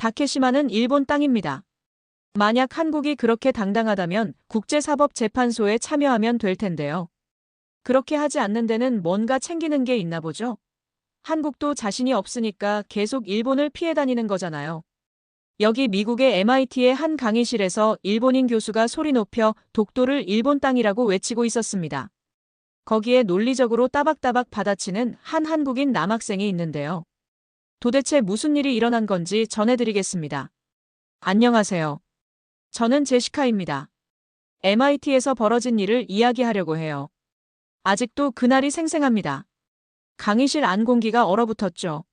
다케시마는 일본 땅입니다. 만약 한국이 그렇게 당당하다면 국제사법재판소에 참여하면 될 텐데요. 그렇게 하지 않는 데는 뭔가 챙기는 게 있나 보죠? 한국도 자신이 없으니까 계속 일본을 피해 다니는 거잖아요. 여기 미국의 MIT의 한 강의실에서 일본인 교수가 소리 높여 독도를 일본 땅이라고 외치고 있었습니다. 거기에 논리적으로 따박따박 받아치는 한 한국인 남학생이 있는데요. 도대체 무슨 일이 일어난 건지 전해드리겠습니다. 안녕하세요. 저는 제시카입니다. MIT에서 벌어진 일을 이야기하려고 해요. 아직도 그날이 생생합니다. 강의실 안 공기가 얼어붙었죠.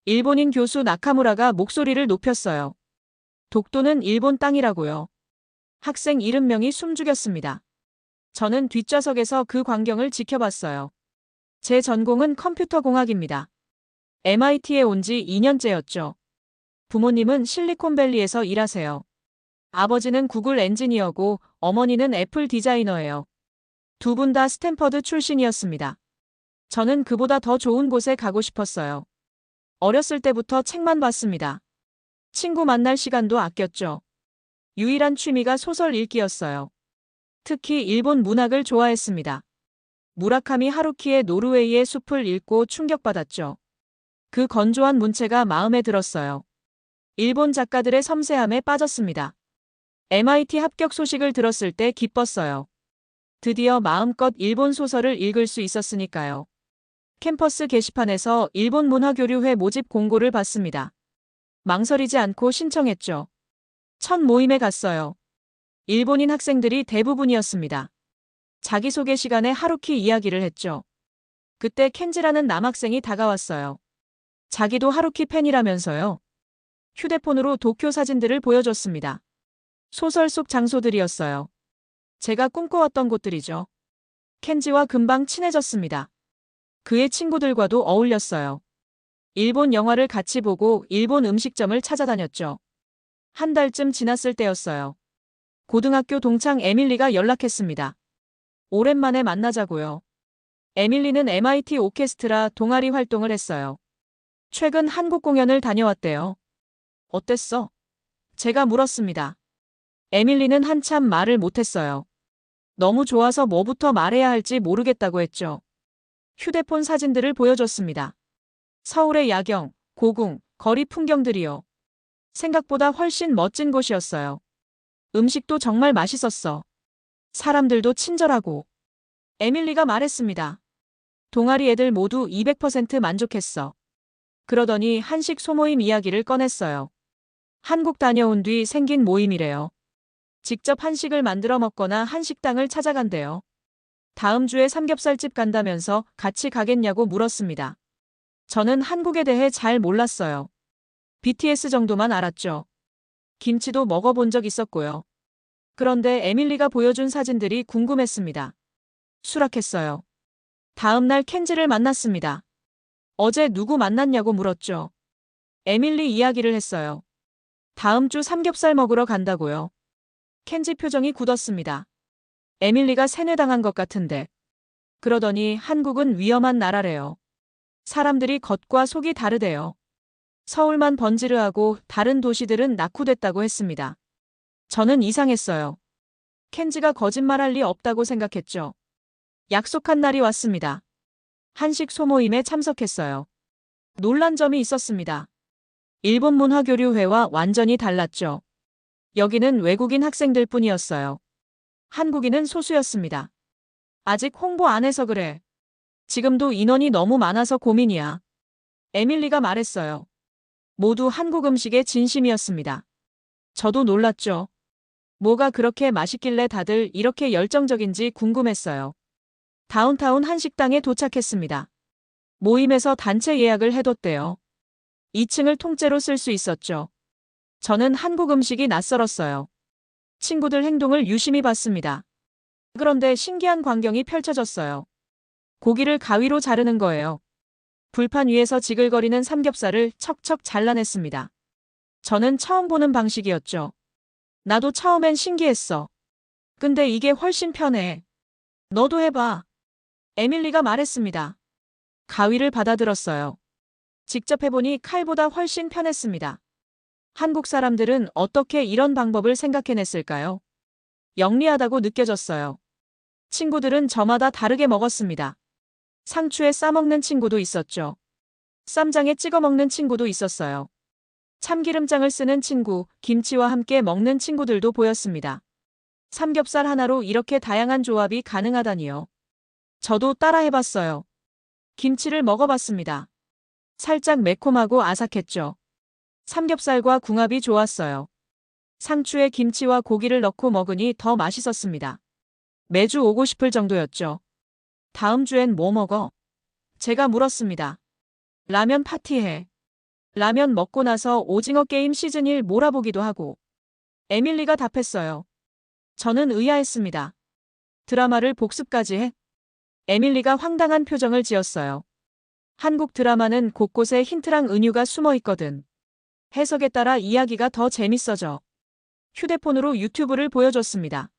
일본인 교수 나카무라가 목소리를 높였어요. 독도는 일본 땅이라고요. 학생 70명이 숨죽였습니다. 저는 뒷좌석에서 그 광경을 지켜봤어요. 제 전공은 컴퓨터공학입니다. MIT에 온 지 2년째였죠. 부모님은 실리콘밸리에서 일하세요. 아버지는 구글 엔지니어고 어머니는 애플 디자이너예요. 두 분 다 스탠퍼드 출신이었습니다. 저는 그보다 더 좋은 곳에 가고 싶었어요. 어렸을 때부터 책만 봤습니다. 친구 만날 시간도 아꼈죠. 유일한 취미가 소설 읽기였어요. 특히 일본 문학을 좋아했습니다. 무라카미 하루키의 노르웨이의 숲을 읽고 충격받았죠. 그 건조한 문체가 마음에 들었어요. 일본 작가들의 섬세함에 빠졌습니다. MIT 합격 소식을 들었을 때 기뻤어요. 드디어 마음껏 일본 소설을 읽을 수 있었으니까요. 캠퍼스 게시판에서 일본 문화교류회 모집 공고를 봤습니다. 망설이지 않고 신청했죠. 첫 모임에 갔어요. 일본인 학생들이 대부분이었습니다. 자기소개 시간에 하루키 이야기를 했죠. 그때 켄지라는 남학생이 다가왔어요. 자기도 하루키 팬이라면서요. 휴대폰으로 도쿄 사진들을 보여줬습니다. 소설 속 장소들이었어요. 제가 꿈꿔왔던 곳들이죠. 켄지와 금방 친해졌습니다. 그의 친구들과도 어울렸어요. 일본 영화를 같이 보고 일본 음식점을 찾아다녔죠. 한 달쯤 지났을 때였어요. 고등학교 동창 에밀리가 연락했습니다. 오랜만에 만나자고요. 에밀리는 MIT 오케스트라 동아리 활동을 했어요. 최근 한국 공연을 다녀왔대요. 어땠어? 제가 물었습니다. 에밀리는 한참 말을 못했어요. 너무 좋아서 뭐부터 말해야 할지 모르겠다고 했죠. 휴대폰 사진들을 보여줬습니다. 서울의 야경, 고궁, 거리 풍경들이요. 생각보다 훨씬 멋진 곳이었어요. 음식도 정말 맛있었어. 사람들도 친절하고. 에밀리가 말했습니다. 동아리 애들 모두 200% 만족했어. 그러더니 한식 소모임 이야기를 꺼냈어요. 한국 다녀온 뒤 생긴 모임이래요. 직접 한식을 만들어 먹거나 한식당을 찾아간대요. 다음 주에 삼겹살집 간다면서 같이 가겠냐고 물었습니다. 저는 한국에 대해 잘 몰랐어요. BTS 정도만 알았죠. 김치도 먹어본 적 있었고요. 그런데 에밀리가 보여준 사진들이 궁금했습니다. 수락했어요. 다음 날 켄지를 만났습니다. 어제 누구 만났냐고 물었죠. 에밀리 이야기를 했어요. 다음 주 삼겹살 먹으러 간다고요. 켄지 표정이 굳었습니다. 에밀리가 세뇌당한 것 같은데. 그러더니 한국은 위험한 나라래요. 사람들이 겉과 속이 다르대요. 서울만 번지르하고 다른 도시들은 낙후됐다고 했습니다. 저는 이상했어요. 켄지가 거짓말할 리 없다고 생각했죠. 약속한 날이 왔습니다. 한식 소모임에 참석했어요. 놀란 점이 있었습니다. 일본 문화교류회와 완전히 달랐죠. 여기는 외국인 학생들 뿐이었어요. 한국인은 소수였습니다. 아직 홍보 안 해서 그래. 지금도 인원이 너무 많아서 고민이야. 에밀리가 말했어요. 모두 한국 음식에 진심이었습니다. 저도 놀랐죠. 뭐가 그렇게 맛있길래 다들 이렇게 열정적인지 궁금했어요. 다운타운 한식당에 도착했습니다. 모임에서 단체 예약을 해뒀대요. 2층을 통째로 쓸 수 있었죠. 저는 한국 음식이 낯설었어요. 친구들 행동을 유심히 봤습니다. 그런데 신기한 광경이 펼쳐졌어요. 고기를 가위로 자르는 거예요. 불판 위에서 지글거리는 삼겹살을 척척 잘라냈습니다. 저는 처음 보는 방식이었죠. 나도 처음엔 신기했어. 근데 이게 훨씬 편해. 너도 해봐. 에밀리가 말했습니다. 가위를 받아들었어요. 직접 해보니 칼보다 훨씬 편했습니다. 한국 사람들은 어떻게 이런 방법을 생각해냈을까요? 영리하다고 느껴졌어요. 친구들은 저마다 다르게 먹었습니다. 상추에 싸먹는 친구도 있었죠. 쌈장에 찍어 먹는 친구도 있었어요. 참기름장을 쓰는 친구, 김치와 함께 먹는 친구들도 보였습니다. 삼겹살 하나로 이렇게 다양한 조합이 가능하다니요. 저도 따라해봤어요. 김치를 먹어봤습니다. 살짝 매콤하고 아삭했죠. 삼겹살과 궁합이 좋았어요. 상추에 김치와 고기를 넣고 먹으니 더 맛있었습니다. 매주 오고 싶을 정도였죠. 다음 주엔 뭐 먹어? 제가 물었습니다. 라면 파티해. 라면 먹고 나서 오징어 게임 시즌 1 몰아보기도 하고. 에밀리가 답했어요. 저는 의아했습니다. 드라마를 복습까지 해? 에밀리가 황당한 표정을 지었어요. 한국 드라마는 곳곳에 힌트랑 은유가 숨어 있거든. 해석에 따라 이야기가 더 재밌어져. 휴대폰으로 유튜브를 보여줬습니다.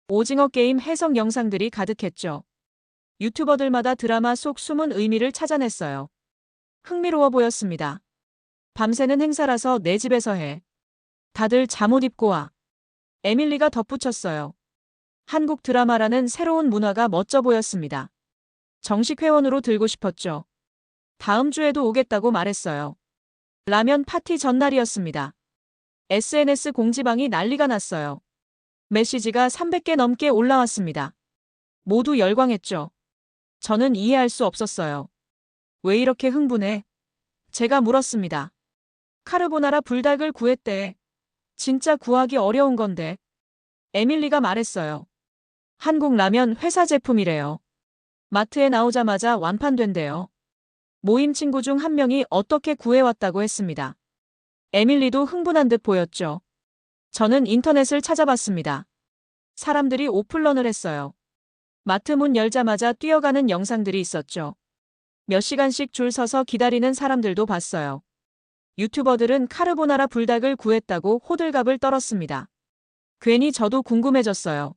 오징어 게임 해석 영상들이 가득했죠. 유튜버들마다 드라마 속 숨은 의미를 찾아냈어요. 흥미로워 보였습니다. 밤새는 행사라서 내 집에서 해. 다들 잠옷 입고 와. 에밀리가 덧붙였어요. 한국 드라마라는 새로운 문화가 멋져 보였습니다. 정식 회원으로 들고 싶었죠. 다음 주에도 오겠다고 말했어요. 라면 파티 전날이었습니다. SNS 공지방이 난리가 났어요. 메시지가 300개 넘게 올라왔습니다. 모두 열광했죠. 저는 이해할 수 없었어요. 왜 이렇게 흥분해? 제가 물었습니다. 카르보나라 불닭을 구했대. 진짜 구하기 어려운 건데. 에밀리가 말했어요. 한국 라면 회사 제품이래요. 마트에 나오자마자 완판된대요. 모임 친구 중 한 명이 어떻게 구해왔다고 했습니다. 에밀리도 흥분한 듯 보였죠. 저는 인터넷을 찾아봤습니다. 사람들이 오픈런을 했어요. 마트 문 열자마자 뛰어가는 영상들이 있었죠. 몇 시간씩 줄 서서 기다리는 사람들도 봤어요. 유튜버들은 카르보나라 불닭을 구했다고 호들갑을 떨었습니다. 괜히 저도 궁금해졌어요.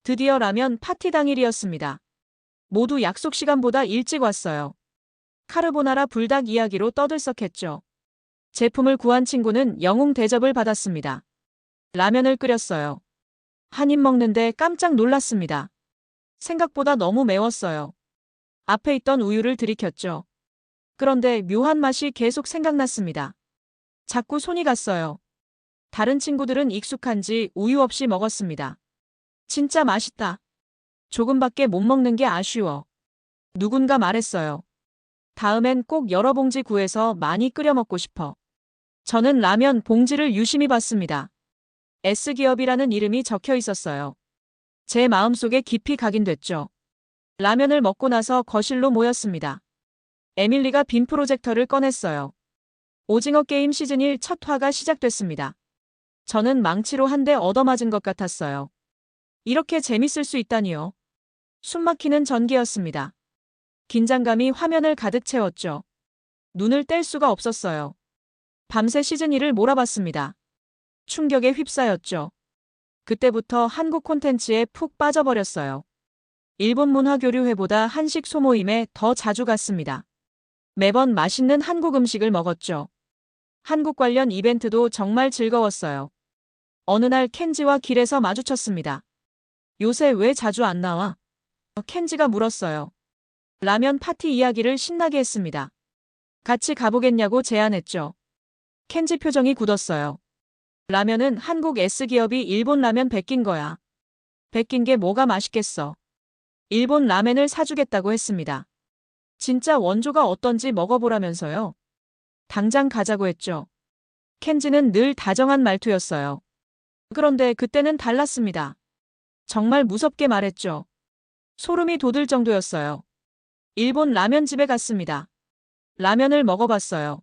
드디어 라면 파티 당일이었습니다. 모두 약속 시간보다 일찍 왔어요. 카르보나라 불닭 이야기로 떠들썩했죠. 제품을 구한 친구는 영웅 대접을 받았습니다. 라면을 끓였어요. 한 입 먹는데 깜짝 놀랐습니다. 생각보다 너무 매웠어요. 앞에 있던 우유를 들이켰죠. 그런데 묘한 맛이 계속 생각났습니다. 자꾸 손이 갔어요. 다른 친구들은 익숙한지 우유 없이 먹었습니다. 진짜 맛있다. 조금밖에 못 먹는 게 아쉬워. 누군가 말했어요. 다음엔 꼭 여러 봉지 구해서 많이 끓여 먹고 싶어. 저는 라면 봉지를 유심히 봤습니다. S기업이라는 이름이 적혀 있었어요. 제 마음속에 깊이 각인됐죠. 라면을 먹고 나서 거실로 모였습니다. 에밀리가 빈 프로젝터를 꺼냈어요. 오징어 게임 시즌 1 첫 화가 시작됐습니다. 저는 망치로 한 대 얻어맞은 것 같았어요. 이렇게 재밌을 수 있다니요. 숨막히는 전개였습니다. 긴장감이 화면을 가득 채웠죠. 눈을 뗄 수가 없었어요. 밤새 시즌 1을 몰아봤습니다. 충격에 휩싸였죠. 그때부터 한국 콘텐츠에 푹 빠져버렸어요. 일본 문화교류회보다 한식 소모임에 더 자주 갔습니다. 매번 맛있는 한국 음식을 먹었죠. 한국 관련 이벤트도 정말 즐거웠어요. 어느 날 켄지와 길에서 마주쳤습니다. 요새 왜 자주 안 나와? 켄지가 물었어요. 라면 파티 이야기를 신나게 했습니다. 같이 가보겠냐고 제안했죠. 켄지 표정이 굳었어요. 라면은 한국 S기업이 일본 라면 베낀 거야. 베낀 게 뭐가 맛있겠어. 일본 라멘을 사주겠다고 했습니다. 진짜 원조가 어떤지 먹어보라면서요. 당장 가자고 했죠. 켄지는 늘 다정한 말투였어요. 그런데 그때는 달랐습니다. 정말 무섭게 말했죠. 소름이 돋을 정도였어요. 일본 라면집에 갔습니다. 라면을 먹어봤어요.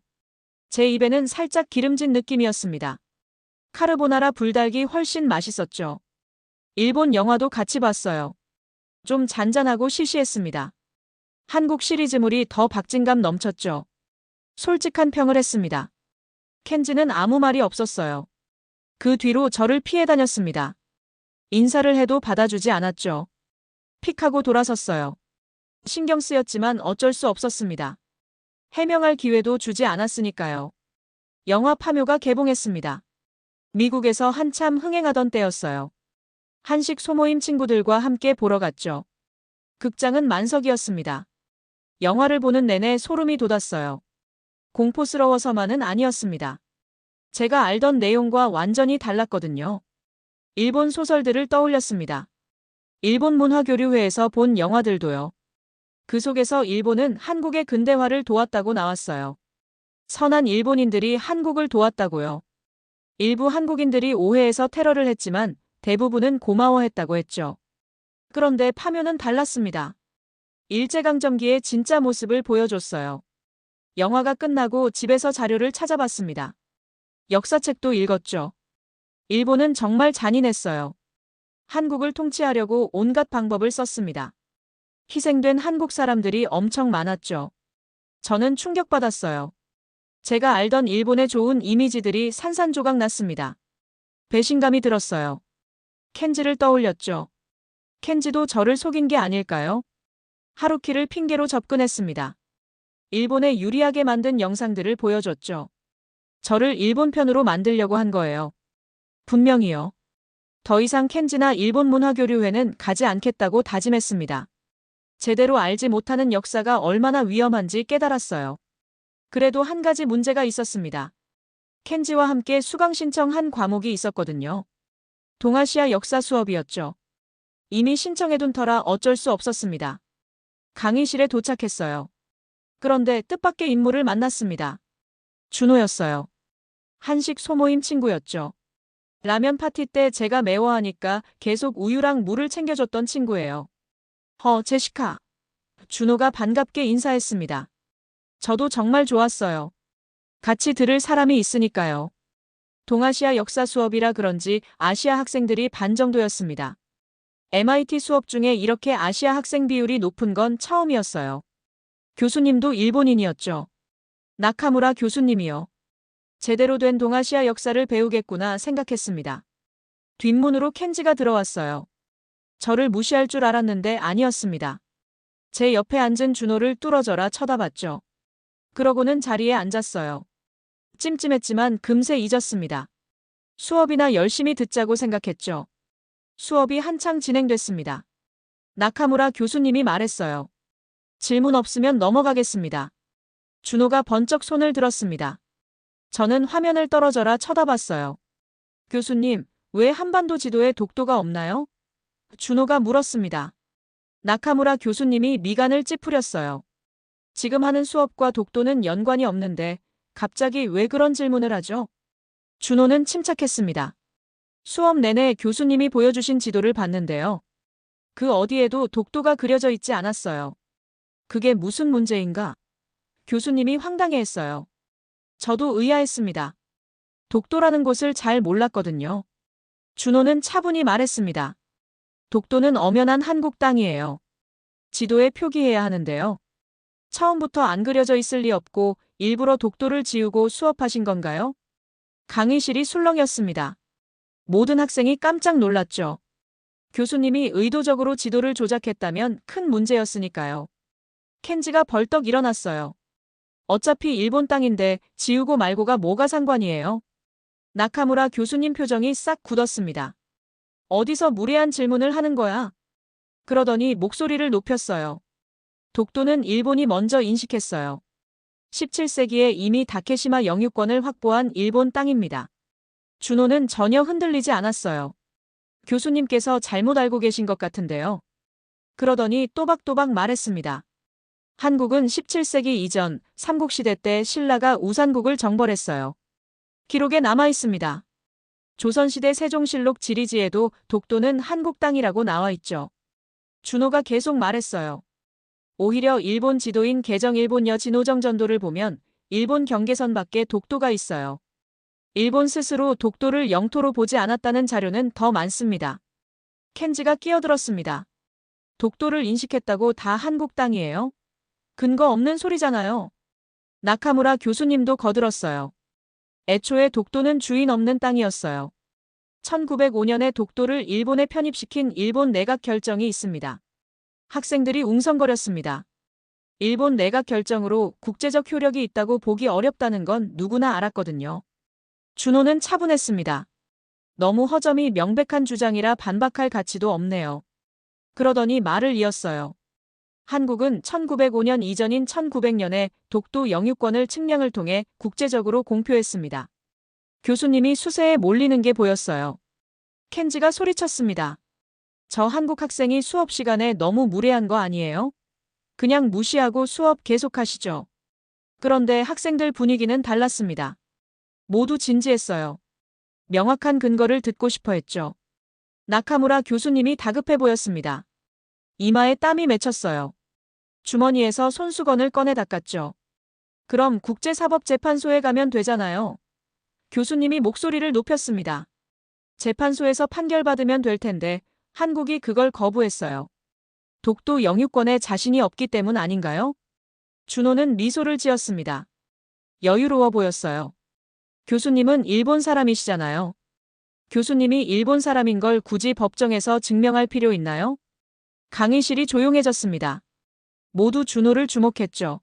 제 입에는 살짝 기름진 느낌이었습니다. 카르보나라 불닭이 훨씬 맛있었죠. 일본 영화도 같이 봤어요. 좀 잔잔하고 시시했습니다. 한국 시리즈물이 더 박진감 넘쳤죠. 솔직한 평을 했습니다. 켄지는 아무 말이 없었어요. 그 뒤로 저를 피해 다녔습니다. 인사를 해도 받아주지 않았죠. 픽하고 돌아섰어요. 신경 쓰였지만 어쩔 수 없었습니다. 해명할 기회도 주지 않았으니까요. 영화 파묘가 개봉했습니다. 미국에서 한참 흥행하던 때였어요. 한식 소모임 친구들과 함께 보러 갔죠. 극장은 만석이었습니다. 영화를 보는 내내 소름이 돋았어요. 공포스러워서만은 아니었습니다. 제가 알던 내용과 완전히 달랐거든요. 일본 소설들을 떠올렸습니다. 일본 문화교류회에서 본 영화들도요. 그 속에서 일본은 한국의 근대화를 도왔다고 나왔어요. 선한 일본인들이 한국을 도왔다고요. 일부 한국인들이 오해해서 테러를 했지만 대부분은 고마워했다고 했죠. 그런데 파묘는 달랐습니다. 일제강점기의 진짜 모습을 보여줬어요. 영화가 끝나고 집에서 자료를 찾아봤습니다. 역사책도 읽었죠. 일본은 정말 잔인했어요. 한국을 통치하려고 온갖 방법을 썼습니다. 희생된 한국 사람들이 엄청 많았죠. 저는 충격받았어요. 제가 알던 일본의 좋은 이미지들이 산산조각 났습니다. 배신감이 들었어요. 켄지를 떠올렸죠. 켄지도 저를 속인 게 아닐까요? 하루키를 핑계로 접근했습니다. 일본에 유리하게 만든 영상들을 보여줬죠. 저를 일본 편으로 만들려고 한 거예요. 분명히요. 더 이상 켄지나 일본 문화교류회는 가지 않겠다고 다짐했습니다. 제대로 알지 못하는 역사가 얼마나 위험한지 깨달았어요. 그래도 한 가지 문제가 있었습니다. 켄지와 함께 수강 신청한 과목이 있었거든요. 동아시아 역사 수업이었죠. 이미 신청해둔 터라 어쩔 수 없었습니다. 강의실에 도착했어요. 그런데 뜻밖의 인물을 만났습니다. 준호였어요. 한식 소모임 친구였죠. 라면 파티 때 제가 매워하니까 계속 우유랑 물을 챙겨줬던 친구예요. 제시카. 준호가 반갑게 인사했습니다. 저도 정말 좋았어요. 같이 들을 사람이 있으니까요. 동아시아 역사 수업이라 그런지 아시아 학생들이 반 정도였습니다. MIT 수업 중에 이렇게 아시아 학생 비율이 높은 건 처음이었어요. 교수님도 일본인이었죠. 나카무라 교수님이요. 제대로 된 동아시아 역사를 배우겠구나 생각했습니다. 뒷문으로 켄지가 들어왔어요. 저를 무시할 줄 알았는데 아니었습니다. 제 옆에 앉은 준호를 뚫어져라 쳐다봤죠. 그러고는 자리에 앉았어요. 찜찜했지만 금세 잊었습니다. 수업이나 열심히 듣자고 생각했죠. 수업이 한창 진행됐습니다. 나카무라 교수님이 말했어요. 질문 없으면 넘어가겠습니다. 준호가 번쩍 손을 들었습니다. 저는 화면을 떨어져라 쳐다봤어요. 교수님, 왜 한반도 지도에 독도가 없나요? 준호가 물었습니다. 나카무라 교수님이 미간을 찌푸렸어요. 지금 하는 수업과 독도는 연관이 없는데 갑자기 왜 그런 질문을 하죠? 준호는 침착했습니다. 수업 내내 교수님이 보여주신 지도를 봤는데요. 그 어디에도 독도가 그려져 있지 않았어요. 그게 무슨 문제인가? 교수님이 황당해했어요. 저도 의아했습니다. 독도라는 곳을 잘 몰랐거든요. 준호는 차분히 말했습니다. 독도는 엄연한 한국 땅이에요. 지도에 표기해야 하는데요. 처음부터 안 그려져 있을 리 없고 일부러 독도를 지우고 수업하신 건가요? 강의실이 술렁였습니다. 모든 학생이 깜짝 놀랐죠. 교수님이 의도적으로 지도를 조작했다면 큰 문제였으니까요. 켄지가 벌떡 일어났어요. 어차피 일본 땅인데 지우고 말고가 뭐가 상관이에요? 나카무라 교수님 표정이 싹 굳었습니다. 어디서 무례한 질문을 하는 거야? 그러더니 목소리를 높였어요. 독도는 일본이 먼저 인식했어요. 17세기에 이미 다케시마 영유권을 확보한 일본 땅입니다. 준호는 전혀 흔들리지 않았어요. 교수님께서 잘못 알고 계신 것 같은데요. 그러더니 또박또박 말했습니다. 한국은 17세기 이전 삼국시대 때 신라가 우산국을 정벌했어요. 기록에 남아 있습니다. 조선시대 세종실록 지리지에도 독도는 한국 땅이라고 나와 있죠. 준호가 계속 말했어요. 오히려 일본 지도인 개정일본여 진호정전도를 보면 일본 경계선 밖에 독도가 있어요. 일본 스스로 독도를 영토로 보지 않았다는 자료는 더 많습니다. 켄지가 끼어들었습니다. 독도를 인식했다고 다 한국 땅이에요? 근거 없는 소리잖아요. 나카무라 교수님도 거들었어요. 애초에 독도는 주인 없는 땅이었어요. 1905년에 독도를 일본에 편입시킨 일본 내각 결정이 있습니다. 학생들이 웅성거렸습니다. 일본 내각 결정으로 국제적 효력이 있다고 보기 어렵다는 건 누구나 알았거든요. 준호는 차분했습니다. 너무 허점이 명백한 주장이라 반박할 가치도 없네요. 그러더니 말을 이었어요. 한국은 1905년 이전인 1900년에 독도 영유권을 측량을 통해 국제적으로 공표했습니다. 교수님이 수세에 몰리는 게 보였어요. 켄지가 소리쳤습니다. 저 한국 학생이 수업 시간에 너무 무례한 거 아니에요? 그냥 무시하고 수업 계속하시죠. 그런데 학생들 분위기는 달랐습니다. 모두 진지했어요. 명확한 근거를 듣고 싶어 했죠. 나카무라 교수님이 다급해 보였습니다. 이마에 땀이 맺혔어요. 주머니에서 손수건을 꺼내 닦았죠. 그럼 국제사법재판소에 가면 되잖아요. 교수님이 목소리를 높였습니다. 재판소에서 판결받으면 될 텐데 한국이 그걸 거부했어요. 독도 영유권에 자신이 없기 때문 아닌가요? 준호는 미소를 지었습니다. 여유로워 보였어요. 교수님은 일본 사람이시잖아요. 교수님이 일본 사람인 걸 굳이 법정에서 증명할 필요 있나요? 강의실이 조용해졌습니다. 모두 준호를 주목했죠.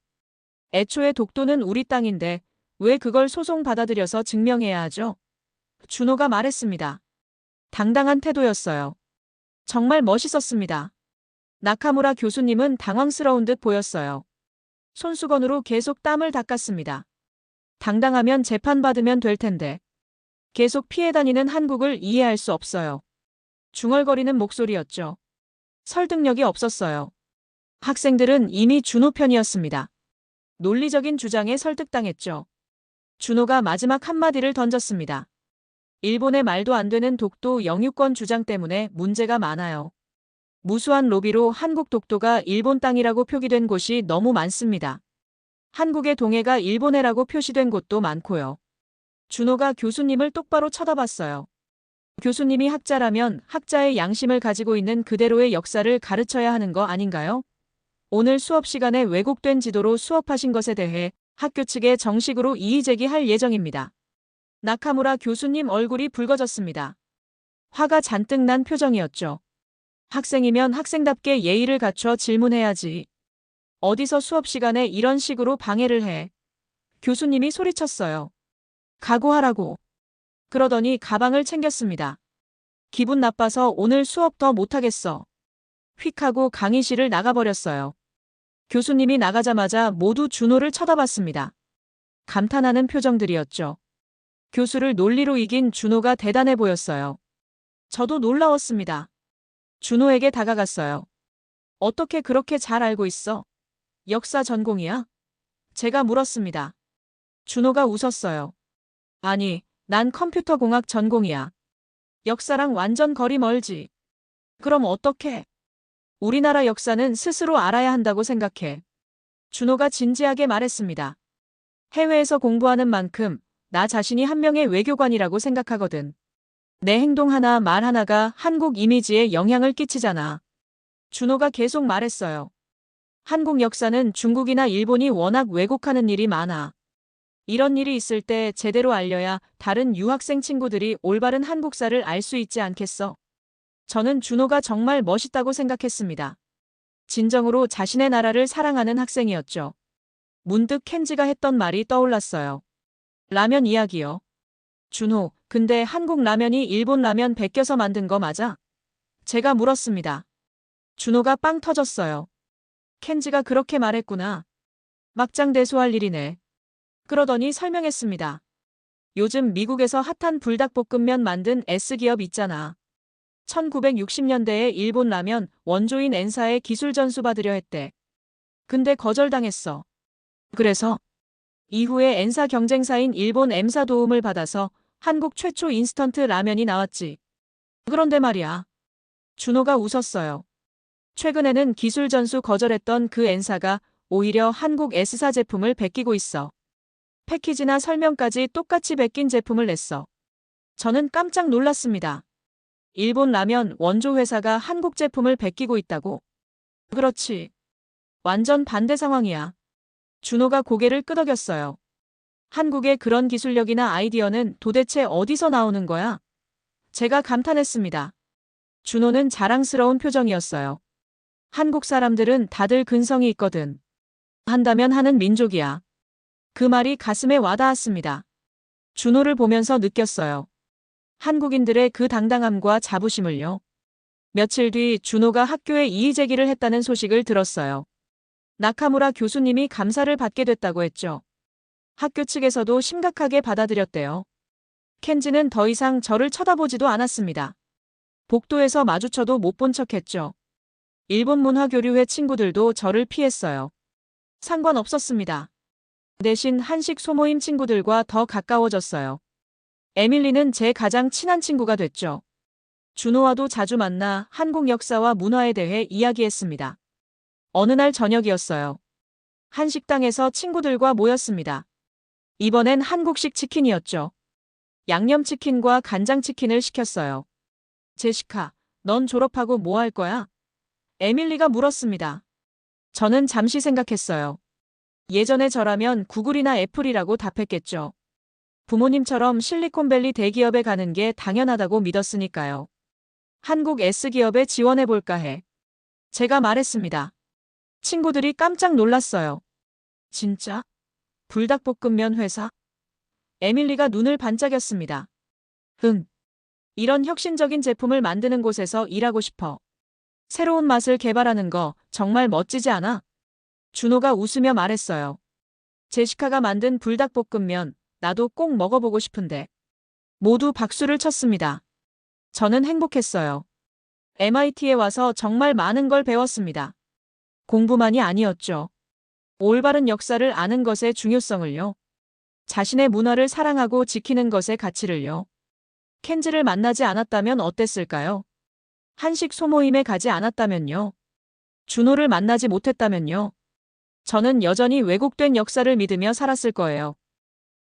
애초에 독도는 우리 땅인데 왜 그걸 소송 받아들여서 증명해야 하죠? 준호가 말했습니다. 당당한 태도였어요. 정말 멋있었습니다. 나카무라 교수님은 당황스러운 듯 보였어요. 손수건으로 계속 땀을 닦았습니다. 당당하면 재판받으면 될 텐데. 계속 피해 다니는 한국을 이해할 수 없어요. 중얼거리는 목소리였죠. 설득력이 없었어요. 학생들은 이미 준호 편이었습니다. 논리적인 주장에 설득당했죠. 준호가 마지막 한마디를 던졌습니다. 일본의 말도 안 되는 독도 영유권 주장 때문에 문제가 많아요. 무수한 로비로 한국 독도가 일본 땅이라고 표기된 곳이 너무 많습니다. 한국의 동해가 일본해라고 표시된 곳도 많고요. 준호가 교수님을 똑바로 쳐다봤어요. 교수님이 학자라면 학자의 양심을 가지고 있는 그대로의 역사를 가르쳐야 하는 거 아닌가요? 오늘 수업 시간에 왜곡된 지도로 수업하신 것에 대해 학교 측에 정식으로 이의 제기할 예정입니다. 나카무라 교수님 얼굴이 붉어졌습니다. 화가 잔뜩 난 표정이었죠. 학생이면 학생답게 예의를 갖춰 질문해야지. 어디서 수업 시간에 이런 식으로 방해를 해. 교수님이 소리쳤어요. 각오하라고. 그러더니 가방을 챙겼습니다. 기분 나빠서 오늘 수업 더 못하겠어. 휙 하고 강의실을 나가버렸어요. 교수님이 나가자마자 모두 준호를 쳐다봤습니다. 감탄하는 표정들이었죠. 교수를 논리로 이긴 준호가 대단해 보였어요. 저도 놀라웠습니다. 준호에게 다가갔어요. 어떻게 그렇게 잘 알고 있어? 역사 전공이야? 제가 물었습니다. 준호가 웃었어요. 아니, 난 컴퓨터공학 전공이야. 역사랑 완전 거리 멀지. 그럼 어떡해? 우리나라 역사는 스스로 알아야 한다고 생각해. 준호가 진지하게 말했습니다. 해외에서 공부하는 만큼 나 자신이 한 명의 외교관이라고 생각하거든. 내 행동 하나 말 하나가 한국 이미지에 영향을 끼치잖아. 준호가 계속 말했어요. 한국 역사는 중국이나 일본이 워낙 왜곡하는 일이 많아. 이런 일이 있을 때 제대로 알려야 다른 유학생 친구들이 올바른 한국사를 알 수 있지 않겠어? 저는 준호가 정말 멋있다고 생각했습니다. 진정으로 자신의 나라를 사랑하는 학생이었죠. 문득 켄지가 했던 말이 떠올랐어요. 라면 이야기요. 준호, 근데 한국 라면이 일본 라면 베껴서 만든 거 맞아? 제가 물었습니다. 준호가 빵 터졌어요. 켄지가 그렇게 말했구나. 막장대소할 일이네. 그러더니 설명했습니다. 요즘 미국에서 핫한 불닭볶음면 만든 S기업 있잖아. 1960년대에 일본 라면 원조인 엔사에 기술 전수 받으려 했대. 근데 거절당했어. 그래서 이후에 엔사 경쟁사인 일본 M사 도움을 받아서 한국 최초 인스턴트 라면이 나왔지. 그런데 말이야. 준호가 웃었어요. 최근에는 기술 전수 거절했던 그 N사가 오히려 한국 S사 제품을 베끼고 있어. 패키지나 설명까지 똑같이 베낀 제품을 냈어. 저는 깜짝 놀랐습니다. 일본 라면 원조 회사가 한국 제품을 베끼고 있다고? 그렇지. 완전 반대 상황이야. 준호가 고개를 끄덕였어요. 한국의 그런 기술력이나 아이디어는 도대체 어디서 나오는 거야? 제가 감탄했습니다. 준호는 자랑스러운 표정이었어요. 한국 사람들은 다들 근성이 있거든. 한다면 하는 민족이야. 그 말이 가슴에 와닿았습니다. 준호를 보면서 느꼈어요. 한국인들의 그 당당함과 자부심을요. 며칠 뒤 준호가 학교에 이의제기를 했다는 소식을 들었어요. 나카무라 교수님이 감사를 받게 됐다고 했죠. 학교 측에서도 심각하게 받아들였대요. 켄지는 더 이상 저를 쳐다보지도 않았습니다. 복도에서 마주쳐도 못 본 척했죠. 일본 문화교류회 친구들도 저를 피했어요. 상관없었습니다. 대신 한식 소모임 친구들과 더 가까워졌어요. 에밀리는 제 가장 친한 친구가 됐죠. 준호와도 자주 만나 한국 역사와 문화에 대해 이야기했습니다. 어느 날 저녁이었어요. 한 식당에서 친구들과 모였습니다. 이번엔 한국식 치킨이었죠. 양념치킨과 간장치킨을 시켰어요. 제시카, 넌 졸업하고 뭐 할 거야? 에밀리가 물었습니다. 저는 잠시 생각했어요. 예전에 저라면 구글이나 애플이라고 답했겠죠. 부모님처럼 실리콘밸리 대기업에 가는 게 당연하다고 믿었으니까요. 한국 S기업에 지원해볼까 해. 제가 말했습니다. 친구들이 깜짝 놀랐어요. 진짜? 불닭볶음면 회사? 에밀리가 눈을 반짝였습니다. 이런 혁신적인 제품을 만드는 곳에서 일하고 싶어. 새로운 맛을 개발하는 거 정말 멋지지 않아? 준호가 웃으며 말했어요. 제시카가 만든 불닭볶음면 나도 꼭 먹어보고 싶은데. 모두 박수를 쳤습니다. 저는 행복했어요. MIT에 와서 정말 많은 걸 배웠습니다. 공부만이 아니었죠. 올바른 역사를 아는 것의 중요성을요. 자신의 문화를 사랑하고 지키는 것의 가치를요. 켄지를 만나지 않았다면 어땠을까요? 한식 소모임에 가지 않았다면요. 준호를 만나지 못했다면요. 저는 여전히 왜곡된 역사를 믿으며 살았을 거예요.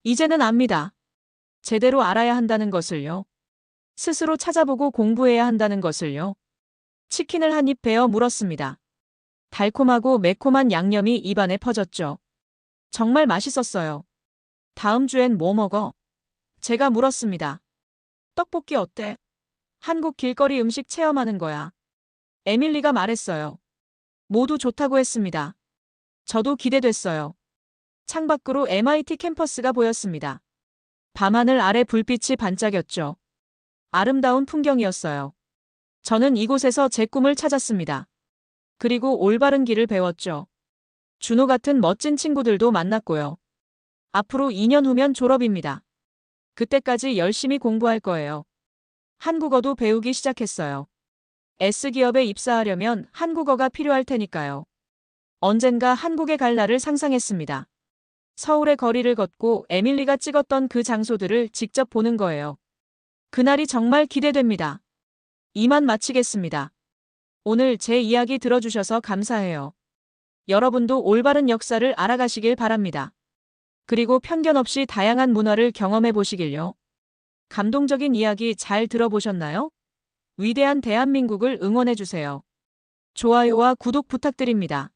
이제는 압니다. 제대로 알아야 한다는 것을요. 스스로 찾아보고 공부해야 한다는 것을요. 치킨을 한 입 베어 물었습니다. 달콤하고 매콤한 양념이 입안에 퍼졌죠. 정말 맛있었어요. 다음 주엔 뭐 먹어? 제가 물었습니다. 떡볶이 어때? 한국 길거리 음식 체험하는 거야. 에밀리가 말했어요. 모두 좋다고 했습니다. 저도 기대됐어요. 창밖으로 MIT 캠퍼스가 보였습니다. 밤하늘 아래 불빛이 반짝였죠. 아름다운 풍경이었어요. 저는 이곳에서 제 꿈을 찾았습니다. 그리고 올바른 길을 배웠죠. 준호 같은 멋진 친구들도 만났고요. 앞으로 2년 후면 졸업입니다. 그때까지 열심히 공부할 거예요. 한국어도 배우기 시작했어요. S기업에 입사하려면 한국어가 필요할 테니까요. 언젠가 한국에 갈 날을 상상했습니다. 서울의 거리를 걷고 에밀리가 찍었던 그 장소들을 직접 보는 거예요. 그날이 정말 기대됩니다. 이만 마치겠습니다. 오늘 제 이야기 들어주셔서 감사해요. 여러분도 올바른 역사를 알아가시길 바랍니다. 그리고 편견 없이 다양한 문화를 경험해 보시길요. 감동적인 이야기 잘 들어보셨나요? 위대한 대한민국을 응원해 주세요. 좋아요와 구독 부탁드립니다.